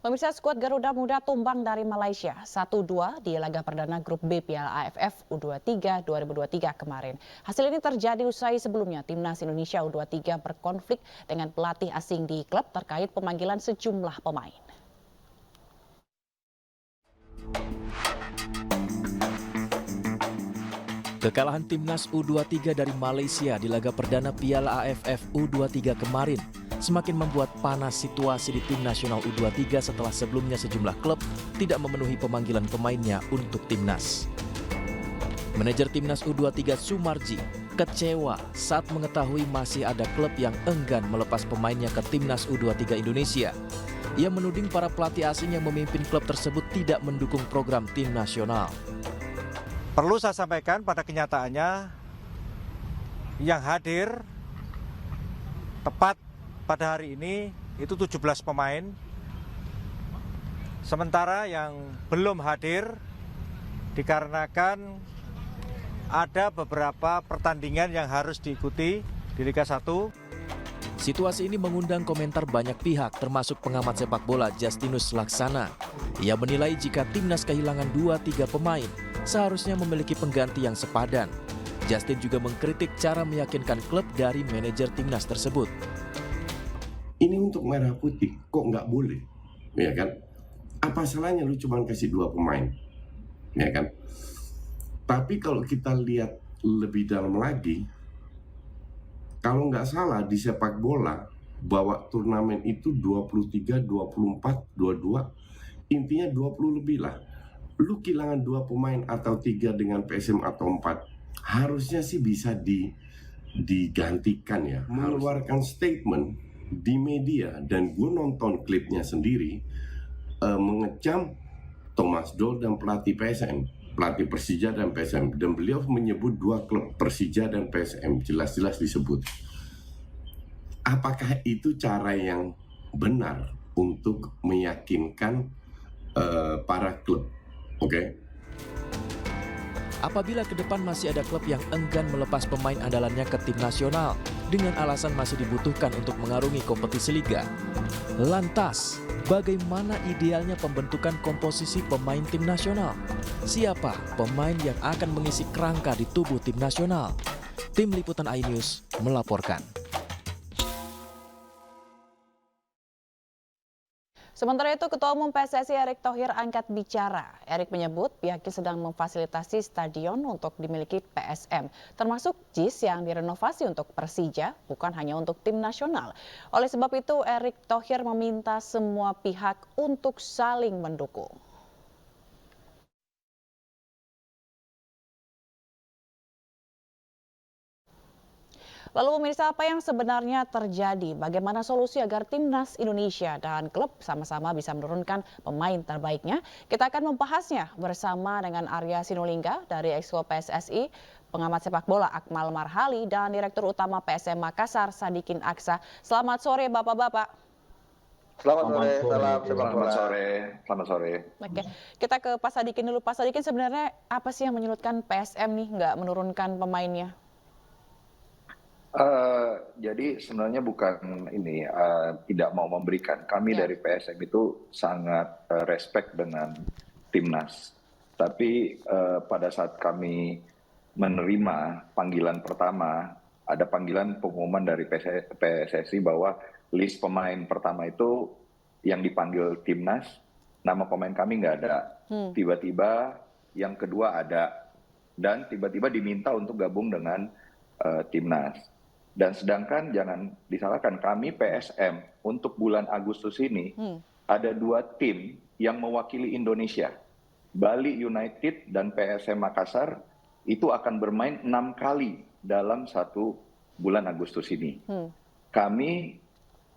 Pemirsa, skuad Garuda Muda tumbang dari Malaysia 1-2 di laga perdana grup B Piala AFF U23 2023 kemarin. Hasil ini terjadi usai sebelumnya timnas Indonesia U23 berkonflik dengan pelatih asing di klub terkait pemanggilan sejumlah pemain. Kekalahan timnas U23 dari Malaysia di laga perdana Piala AFF U23 kemarin semakin membuat panas situasi di tim nasional U23 setelah sebelumnya sejumlah klub tidak memenuhi pemanggilan pemainnya untuk timnas. Manajer timnas U23 Sumarji kecewa saat mengetahui masih ada klub yang enggan melepas pemainnya ke timnas U23 Indonesia. Ia menuding para pelatih asing yang memimpin klub tersebut tidak mendukung program tim nasional. Perlu saya sampaikan pada kenyataannya yang hadir tepat pada hari ini itu 17 pemain. Sementara yang belum hadir dikarenakan ada beberapa pertandingan yang harus diikuti di Liga 1. Situasi ini mengundang komentar banyak pihak termasuk pengamat sepak bola Justinus Laksana. Ia menilai jika timnas kehilangan 2-3 pemain, seharusnya memiliki pengganti yang sepadan. Justin juga mengkritik cara meyakinkan klub dari manajer timnas tersebut. Ini untuk merah putih, kok nggak boleh? Ya kan? Apa salahnya lu cuma kasih 2 pemain? Ya kan? Tapi kalau kita lihat lebih dalam lagi, kalau nggak salah di sepak bola, bawa turnamen itu 23, 24, 22, intinya 20 lebih lah. Lu kehilangan 2 pemain atau 3 dengan PSM atau 4, harusnya sih bisa digantikan ya. Mengeluarkan statement di media, dan gue nonton klipnya sendiri, mengecam Thomas Doll dan pelatih PSM, pelatih Persija dan PSM, dan beliau menyebut 2 klub Persija dan PSM, jelas-jelas disebut. Apakah itu cara yang benar untuk meyakinkan para klub? Oke. Apabila ke depan masih ada klub yang enggan melepas pemain andalannya ke tim nasional dengan alasan masih dibutuhkan untuk mengarungi kompetisi liga, lantas bagaimana idealnya pembentukan komposisi pemain tim nasional? Siapa pemain yang akan mengisi kerangka di tubuh tim nasional? Tim Liputan iNews melaporkan. Sementara itu, Ketua Umum PSSI Erick Thohir angkat bicara. Erick menyebut pihaknya sedang memfasilitasi stadion untuk dimiliki PSM, termasuk JIS yang direnovasi untuk Persija, bukan hanya untuk tim nasional. Oleh sebab itu, Erick Thohir meminta semua pihak untuk saling mendukung. Lalu pemirsa, apa yang sebenarnya terjadi? Bagaimana solusi agar timnas Indonesia dan klub sama-sama bisa menurunkan pemain terbaiknya? Kita akan membahasnya bersama dengan Arya Sinulinga dari Exco PSSI, pengamat sepak bola Akmal Marhali, dan Direktur Utama PSM Makassar Sadikin Aksa. Selamat sore Bapak-Bapak. Selamat sore, salam sepak bola. Selamat sore. Oke, kita ke Pak Sadikin dulu. Pak Sadikin, sebenarnya apa sih yang menyulitkan PSM nih nggak menurunkan pemainnya? Jadi sebenarnya bukan ini tidak mau memberikan. Kami dari PSM itu sangat respect dengan timnas. Tapi pada saat kami menerima panggilan pertama, ada panggilan pengumuman dari PSSI bahwa list pemain pertama itu yang dipanggil timnas, nama pemain kami nggak ada. Tiba-tiba yang kedua ada, dan tiba-tiba diminta untuk gabung dengan timnas. Dan sedangkan jangan disalahkan, kami PSM untuk bulan Agustus ini ada 2 tim yang mewakili Indonesia. Bali United dan PSM Makassar itu akan bermain 6 kali dalam 1 bulan Agustus ini. Kami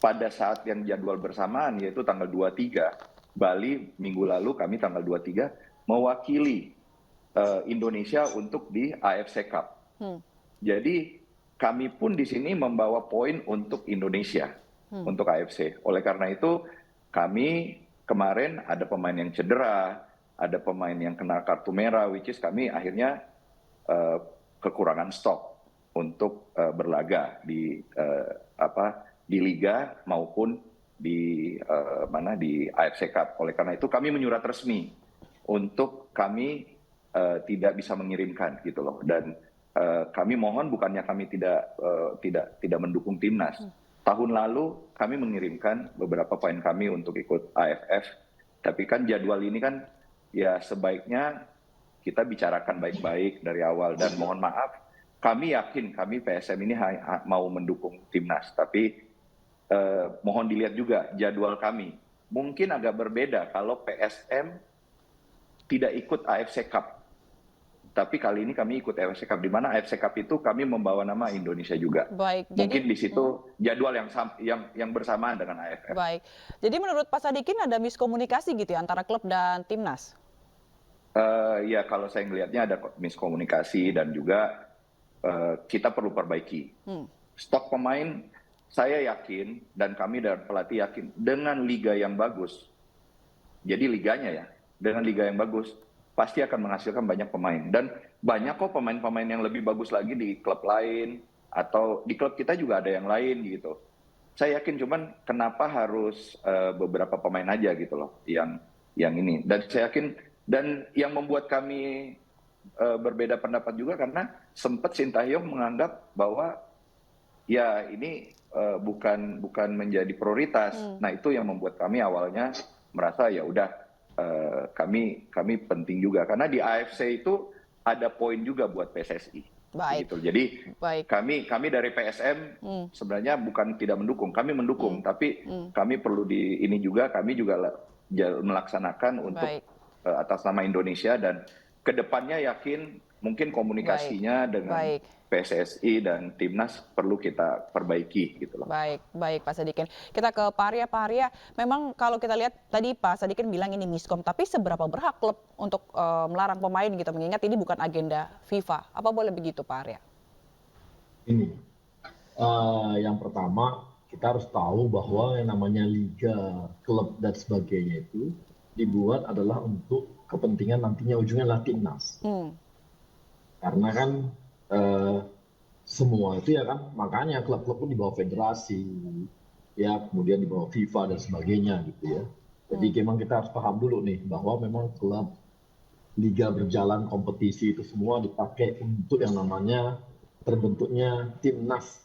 pada saat yang jadwal bersamaan, yaitu tanggal 23, Bali minggu lalu kami tanggal 23 mewakili Indonesia untuk di AFC Cup. Jadi kami pun di sini membawa poin untuk Indonesia, untuk AFC. Oleh karena itu, kami kemarin ada pemain yang cedera, ada pemain yang kena kartu merah, which is kami akhirnya kekurangan stok untuk berlaga di liga maupun di AFC Cup. Oleh karena itu kami menyurat resmi untuk kami tidak bisa mengirimkan gitu loh. Dan kami mohon, bukannya kami tidak mendukung timnas. Tahun lalu kami mengirimkan beberapa pemain kami untuk ikut AFF. Tapi kan jadwal ini kan ya sebaiknya kita bicarakan baik-baik dari awal. Dan mohon maaf, kami yakin kami PSM ini mau mendukung timnas. Tapi mohon dilihat juga jadwal kami. Mungkin agak berbeda kalau PSM tidak ikut AFC Cup. Tapi kali ini kami ikut AFC Cup, di mana AFC Cup itu kami membawa nama Indonesia juga. Baik, mungkin jadi di situ jadwal yang bersamaan dengan AFF. baik. Jadi menurut Pak Sadikin ada miskomunikasi gitu ya antara klub dan timnas? Ya kalau saya melihatnya ada miskomunikasi dan juga kita perlu perbaiki. Stok pemain saya yakin dan kami dan pelatih yakin dengan liga yang bagus. Jadi liganya ya, dengan liga yang bagus pasti akan menghasilkan banyak pemain. Dan banyak kok pemain-pemain yang lebih bagus lagi di klub lain, atau di klub kita juga ada yang lain gitu. Saya yakin, cuman kenapa harus beberapa pemain aja gitu loh yang ini. Dan saya yakin, dan yang membuat kami berbeda pendapat juga karena sempat Sintayong menganggap bahwa ya ini bukan menjadi prioritas. Nah itu yang membuat kami awalnya merasa ya udah, kami penting juga karena di AFC itu ada poin juga buat PSSI. Baik. Gitu. Jadi baik. kami dari PSM sebenarnya bukan tidak mendukung, kami mendukung, tapi kami perlu ini juga, kami juga melaksanakan untuk atas nama Indonesia, dan kedepannya yakin mungkin komunikasinya dengan PSSI dan timnas perlu kita perbaiki gitu loh. Baik Pak Sadikin. Kita ke Pak Arya. Pak Arya, memang kalau kita lihat tadi Pak Sadikin bilang ini miskom, tapi seberapa berhak klub untuk melarang pemain gitu, mengingat ini bukan agenda FIFA. Apa boleh begitu Pak Arya? Ini, yang pertama kita harus tahu bahwa yang namanya liga, klub dan sebagainya itu dibuat adalah untuk kepentingan nantinya ujungnya adalah timnas. Karena kan semua itu ya kan, makanya klub-klub pun di bawah federasi, ya kemudian di bawah FIFA dan sebagainya gitu ya. Jadi memang kita harus paham dulu nih bahwa memang klub, liga berjalan, kompetisi itu semua dipakai untuk yang namanya terbentuknya timnas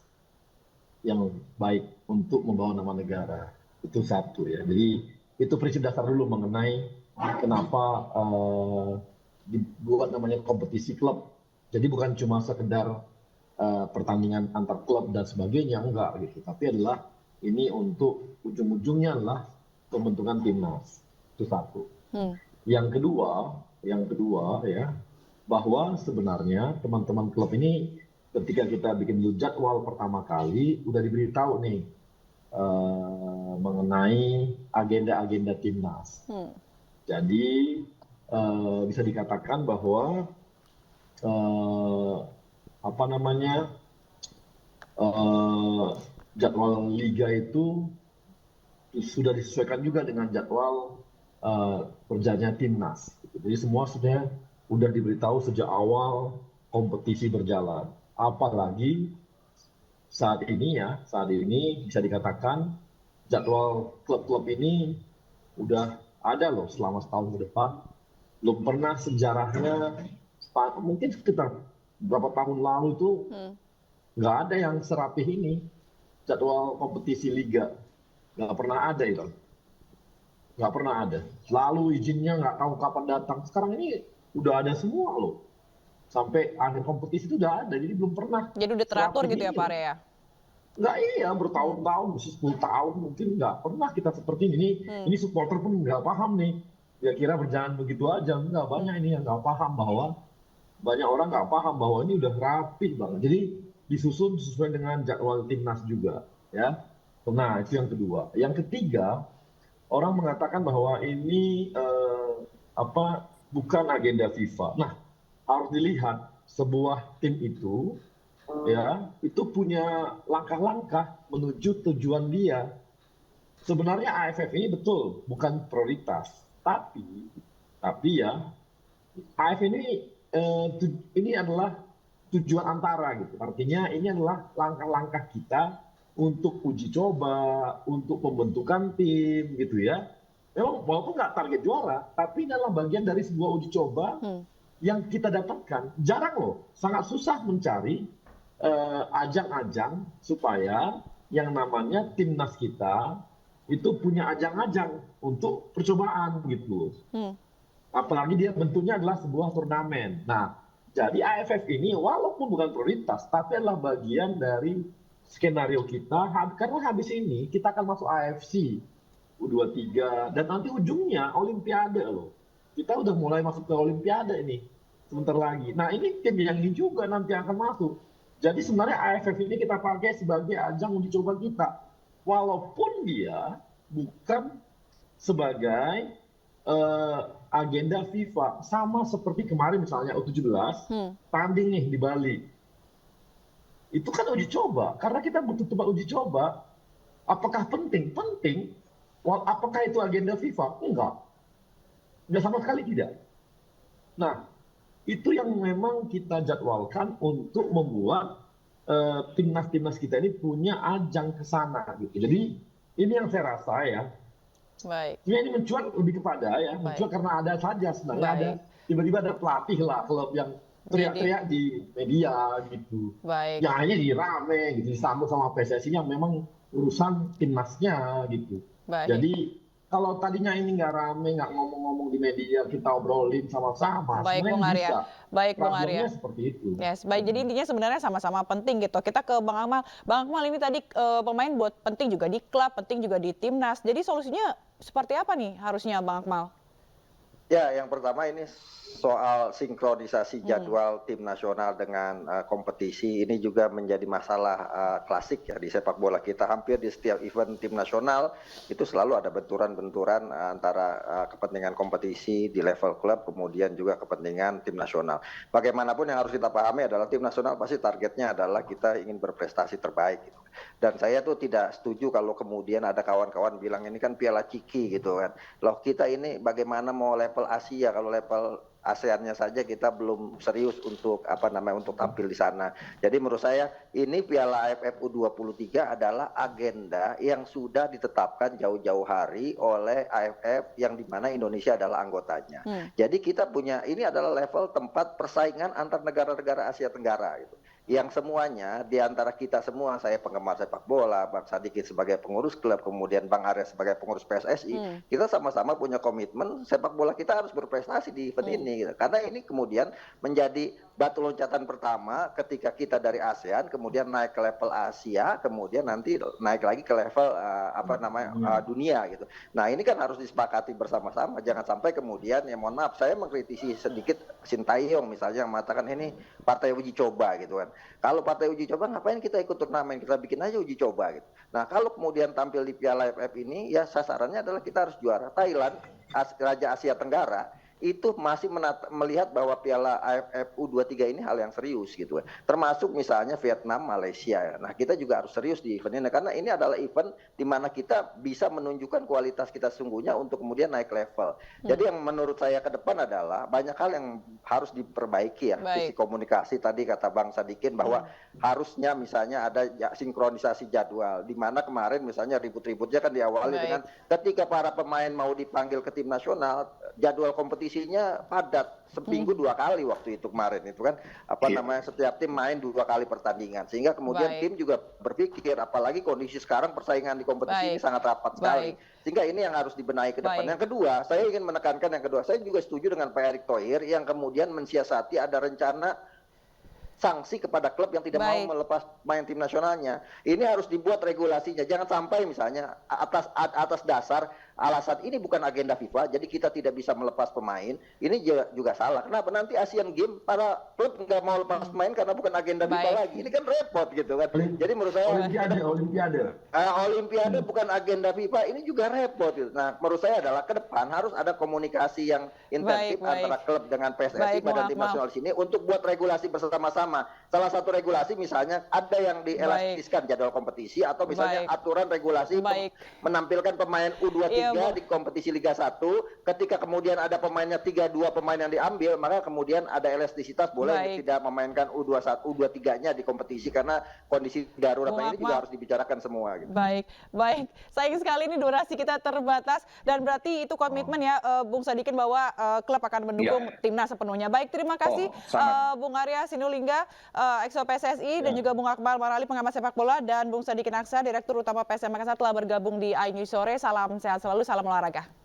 yang baik untuk membawa nama negara. Itu satu ya. Jadi itu prinsip dasar dulu mengenai kenapa dibuat namanya kompetisi klub. Jadi bukan cuma sekedar pertandingan antar klub dan sebagainya, enggak gitu. Tapi adalah ini untuk ujung-ujungnya adalah pembentukan timnas. Itu satu. Yang kedua ya, bahwa sebenarnya teman-teman klub ini ketika kita bikin jadwal pertama kali udah diberitahu nih mengenai agenda-agenda timnas. Jadi bisa dikatakan bahwa jadwal liga itu sudah disesuaikan juga dengan jadwal berjalannya timnas. Jadi semua sudah diberitahu sejak awal kompetisi berjalan. Apalagi saat ini bisa dikatakan jadwal klub-klub ini udah ada loh selama setahun ke depan. Belum pernah sejarahnya, mungkin sekitar beberapa tahun lalu itu nggak ada yang serapih ini jadwal kompetisi liga, nggak pernah ada itu, nggak pernah ada. Lalu izinnya nggak tahu kapan datang. Sekarang ini udah ada semua loh, sampai akhir kompetisi itu udah ada, jadi belum pernah. Jadi udah teratur gitu ya Pak Arya? Nggak, iya, bertahun-tahun, 10 tahun mungkin nggak pernah kita seperti ini. Ini supporter pun nggak paham nih, ya kira berjalan begitu aja. Nggak, banyak ini yang nggak paham bahwa banyak orang nggak paham bahwa ini udah rapi banget. Jadi disusun sesuai dengan jadwal timnas juga, ya. Nah itu yang kedua. Yang ketiga, orang mengatakan bahwa ini bukan agenda FIFA. Nah harus dilihat sebuah tim itu, ya itu punya langkah-langkah menuju tujuan dia. Sebenarnya AFF ini betul bukan prioritas, tapi ya AFF ini adalah tujuan antara gitu. Artinya ini adalah langkah-langkah kita untuk uji coba, untuk pembentukan tim gitu ya. Memang walaupun nggak target juara, tapi ini adalah bagian dari sebuah uji coba yang kita dapatkan. Jarang loh, sangat susah mencari ajang-ajang supaya yang namanya timnas kita itu punya ajang-ajang untuk percobaan gitu. Apalagi dia bentuknya adalah sebuah turnamen. Nah, jadi AFF ini walaupun bukan prioritas, tapi adalah bagian dari skenario kita, karena habis ini kita akan masuk AFC U23 dan nanti ujungnya Olimpiade loh. Kita udah mulai masuk ke Olimpiade ini sebentar lagi. Nah, ini tim yang ini juga nanti akan masuk. Jadi sebenarnya AFF ini kita pakai sebagai ajang uji coba kita. Walaupun dia bukan sebagai agenda FIFA, sama seperti kemarin misalnya U17 tanding nih di Bali. Itu kan uji coba, karena kita butuh tempat uji coba. Apakah penting? Penting. Apakah itu agenda FIFA? Enggak sama sekali tidak. Nah, itu yang memang kita jadwalkan untuk membuat timnas-timnas kita ini punya ajang ke sana gitu. Jadi ini yang saya rasa ya. Baik. Ini mencuat lebih kepada ya, mencuat karena ada saja sebenarnya ada tiba-tiba ada pelatih lah klub yang teriak-teriak di media gitu. Baik. Yang hanya dirame gitu, disambut sama PSSI yang memang urusan timnasnya gitu. Baik. Jadi kalau tadinya ini nggak rame, nggak ngomong-ngomong di media, kita obrolin sama-sama. Baik, Bung Arya. Baik, Bung Arya. Seperti itu. Yes, baik. Jadi intinya sebenarnya sama-sama penting gitu. Kita ke Bang Akmal. Bang Akmal, ini tadi pemain buat penting juga di klub, penting juga di timnas. Jadi solusinya seperti apa nih harusnya Bang Akmal? Ya, yang pertama ini soal sinkronisasi jadwal tim nasional dengan kompetisi ini juga menjadi masalah klasik ya di sepak bola kita. Hampir di setiap event tim nasional itu selalu ada benturan-benturan antara kepentingan kompetisi di level klub kemudian juga kepentingan tim nasional. Bagaimanapun yang harus kita pahami adalah tim nasional pasti targetnya adalah kita ingin berprestasi terbaik gitu. Dan saya tuh tidak setuju kalau kemudian ada kawan-kawan bilang ini kan Piala Ciki gitu kan. Loh, kita ini bagaimana mau level Asia, kalau level ASEAN-nya saja kita belum serius untuk untuk tampil di sana. Jadi menurut saya ini Piala AFF U23 adalah agenda yang sudah ditetapkan jauh-jauh hari oleh AFF yang dimana Indonesia adalah anggotanya. Jadi kita punya, ini adalah level tempat persaingan antar negara-negara Asia Tenggara gitu. Yang semuanya di antara kita semua, saya penggemar sepak bola, Bang Sadikin sebagai pengurus klub, kemudian Bang Arya sebagai pengurus PSSI, kita sama-sama punya komitmen sepak bola kita harus berprestasi di event ini gitu. Karena ini kemudian menjadi batu loncatan pertama ketika kita dari ASEAN kemudian naik ke level Asia, kemudian nanti naik lagi ke level dunia gitu. Nah, ini kan harus disepakati bersama-sama, jangan sampai kemudian ya mohon maaf saya mengkritisi sedikit Sintayong misalnya yang mengatakan ini partai uji coba gitu kan. Kalau partai uji coba ngapain kita ikut turnamen, kita bikin aja uji coba gitu. Nah, kalau kemudian tampil di Piala AFF ini ya sasarannya adalah kita harus juara. Thailand, Raja Asia Tenggara itu masih melihat bahwa Piala AFF U23 ini hal yang serius gitu kan. Termasuk misalnya Vietnam, Malaysia. Nah, kita juga harus serius di event ini karena ini adalah event di mana kita bisa menunjukkan kualitas kita sesungguhnya untuk kemudian naik level. Jadi yang menurut saya ke depan adalah banyak hal yang harus diperbaiki ya. Sisi komunikasi tadi kata Bang Sadikin bahwa harusnya misalnya ada sinkronisasi jadwal di mana kemarin misalnya ribut-ributnya kan diawali dengan ketika para pemain mau dipanggil ke tim nasional, jadwal kompetisinya padat seminggu 2 kali waktu itu kemarin itu kan setiap tim main 2 kali pertandingan sehingga kemudian tim juga berpikir apalagi kondisi sekarang persaingan di kompetisi ini sangat rapat sekali sehingga ini yang harus dibenahi ke depan. Yang kedua, saya ingin menekankan yang kedua, saya juga setuju dengan Pak Erick Thohir yang kemudian mensiasati ada rencana sanksi kepada klub yang tidak mau melepas main tim nasionalnya. Ini harus dibuat regulasinya. Jangan sampai misalnya atas dasar alasan ini bukan agenda FIFA, jadi kita tidak bisa melepas pemain. Ini juga salah. Kenapa? Nanti Asian Games para klub nggak mau lepas pemain karena bukan agenda FIFA lagi. Ini kan repot gitu kan. Jadi menurut saya Olimpiade bukan agenda FIFA, ini juga repot gitu. Nah, menurut saya adalah ke depan harus ada komunikasi yang intensif antara klub dengan PSSI pada tim nasional di sini untuk buat regulasi bersama-sama. Salah satu regulasi misalnya ada yang dielastiskan jadwal kompetisi atau misalnya aturan regulasi menampilkan pemain U23 Liga di kompetisi Liga 1, ketika kemudian ada pemainnya 3-2 pemain yang diambil, maka kemudian ada elastisitas boleh tidak memainkan U21, U23-nya di kompetisi karena kondisi darurat ini juga harus dibicarakan semua. Gitu. Baik. Sayang sekali ini durasi kita terbatas dan berarti itu komitmen ya Bung Sadikin bahwa klub akan mendukung timnas sepenuhnya. Baik, terima kasih Bung Arya Sinulinga, Exo PSSI dan juga Bung Akmal Marali, pengamat sepak bola, dan Bung Sadikin Aksa, Direktur Utama PSM Makassar telah bergabung di iNews Sore. Salam sehat selalu, salam olahraga.